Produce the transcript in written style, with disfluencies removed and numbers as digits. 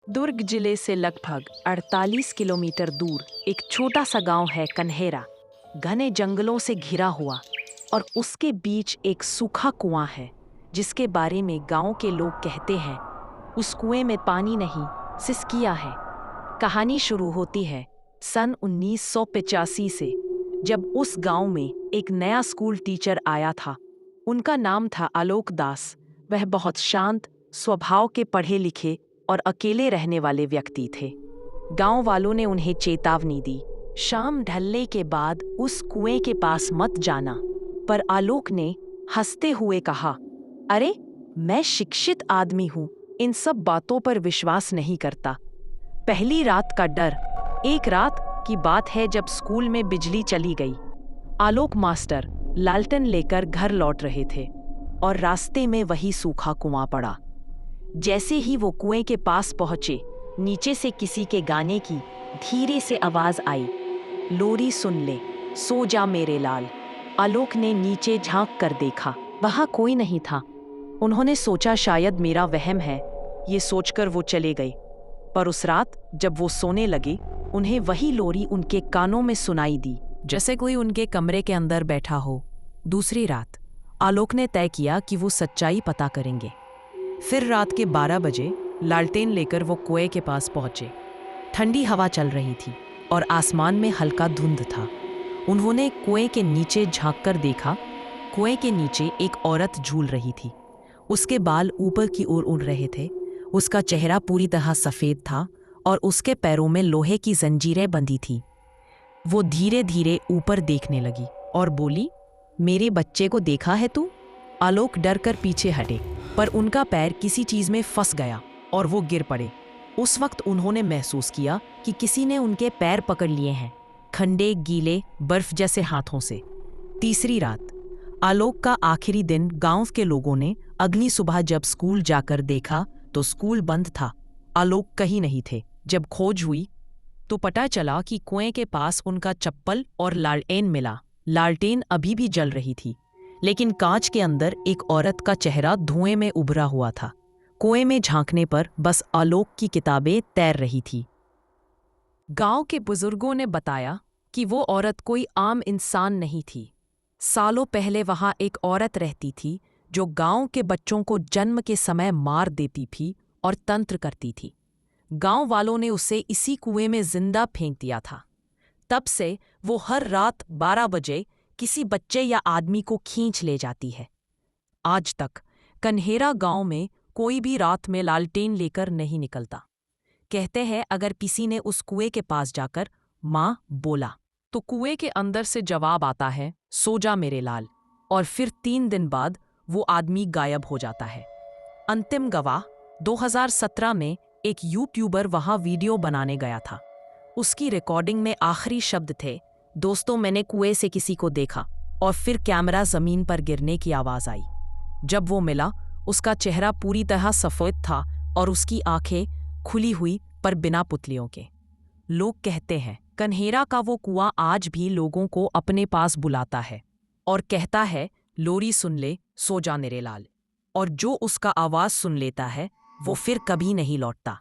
दुर्ग जिले से लगभग 48 किलोमीटर दूर एक छोटा सा गांव है कन्हेरा। घने जंगलों से घिरा हुआ और उसके बीच एक सूखा कुआं है जिसके बारे में गांव के लोग कहते हैं उस कुएं में पानी नहीं सिसकिया है। कहानी शुरू होती है सन 1985 से, जब उस गांव में एक नया स्कूल टीचर आया था। उनका नाम था आलोक दास। वह बहुत शांत स्वभाव के पढ़े लिखे और अकेले रहने वाले व्यक्ति थे। गांव वालों ने उन्हें चेतावनी दी, शाम ढलने के बाद उस कुएं के पास मत जाना। पर आलोक ने हंसते हुए कहा, अरे मैं शिक्षित आदमी हूं, इन सब बातों पर विश्वास नहीं करता। पहली रात का डर। एक रात की बात है जब स्कूल में बिजली चली गई। आलोक मास्टर लालटेन लेकर घर लौट रहे थे और रास्ते में वही सूखा कुआं पड़ा। जैसे ही वो कुएं के पास पहुंचे, नीचे से किसी के गाने की धीरे से आवाज आई, लोरी सुन ले, सो जा मेरे लाल। आलोक ने नीचे झांक कर देखा, वहां कोई नहीं था। उन्होंने सोचा शायद मेरा वहम है, ये सोचकर वो चले गए। पर उस रात जब वो सोने लगे, उन्हें वही लोरी उनके कानों में सुनाई दी, जैसे कोई उनके कमरे के अंदर बैठा हो। दूसरी रात आलोक ने तय किया कि वो सच्चाई पता करेंगे। फिर रात के 12 बजे लालटेन लेकर वो कुएं के पास पहुंचे। ठंडी हवा चल रही थी और आसमान में हल्का धुंध था। उन्होंने कुएं के नीचे झांककर देखा। कुएं के नीचे एक औरत झूल रही थी। उसके बाल ऊपर की ओर उड़ रहे थे। उसका चेहरा पूरी तरह सफ़ेद था और उसके पैरों में लोहे की जंजीरें बंधी थी। वो धीरे धीरे ऊपर देखने लगी और बोली, मेरे बच्चे को देखा है तू? आलोक डर कर पीछे हटे, पर उनका पैर किसी चीज में फंस गया और वो गिर पड़े। उस वक्त उन्होंने महसूस किया कि किसी ने उनके पैर पकड़ लिए हैं, ठंडे गीले बर्फ जैसे हाथों से। तीसरी रात आलोक का आखिरी दिन। गांव के लोगों ने अगली सुबह जब स्कूल जाकर देखा तो स्कूल बंद था। आलोक कहीं नहीं थे। जब खोज हुई तो पता चला कि कुएं के पास उनका चप्पल और लालटेन मिला। लालटेन अभी भी जल रही थी, लेकिन कांच के अंदर एक औरत का चेहरा धुएं में उभरा हुआ था। कुएं में झांकने पर बस आलोक की किताबें तैर रही थी। गांव के बुजुर्गों ने बताया कि वो औरत कोई आम इंसान नहीं थी। सालों पहले वहां एक औरत रहती थी जो गांव के बच्चों को जन्म के समय मार देती थी और तंत्र करती थी। गांव वालों ने उसे इसी कुएं में जिंदा फेंक दिया था। तब से वो हर रात 12 बजे किसी बच्चे या आदमी को खींच ले जाती है। आज तक कन्हेरा गांव में कोई भी रात में लालटेन लेकर नहीं निकलता। कहते हैं अगर किसी ने उस कुएं के पास जाकर माँ बोला तो कुएं के अंदर से जवाब आता है, सो जा मेरे लाल। और फिर 3 दिन बाद वो आदमी गायब हो जाता है। अंतिम गवाह 2017 में एक यूट्यूबर वहां वीडियो बनाने गया था। उसकी रिकॉर्डिंग में आखिरी शब्द थे, दोस्तों मैंने कुएं से किसी को देखा। और फिर कैमरा जमीन पर गिरने की आवाज आई। जब वो मिला, उसका चेहरा पूरी तरह सफेद था और उसकी आंखें खुली हुई पर बिना पुतलियों के। लोग कहते हैं कन्हेरा का वो कुआं आज भी लोगों को अपने पास बुलाता है और कहता है, लोरी सुन ले, सो जा मेरे लाल। और जो उसका आवाज सुन लेता है वो फिर कभी नहीं लौटता।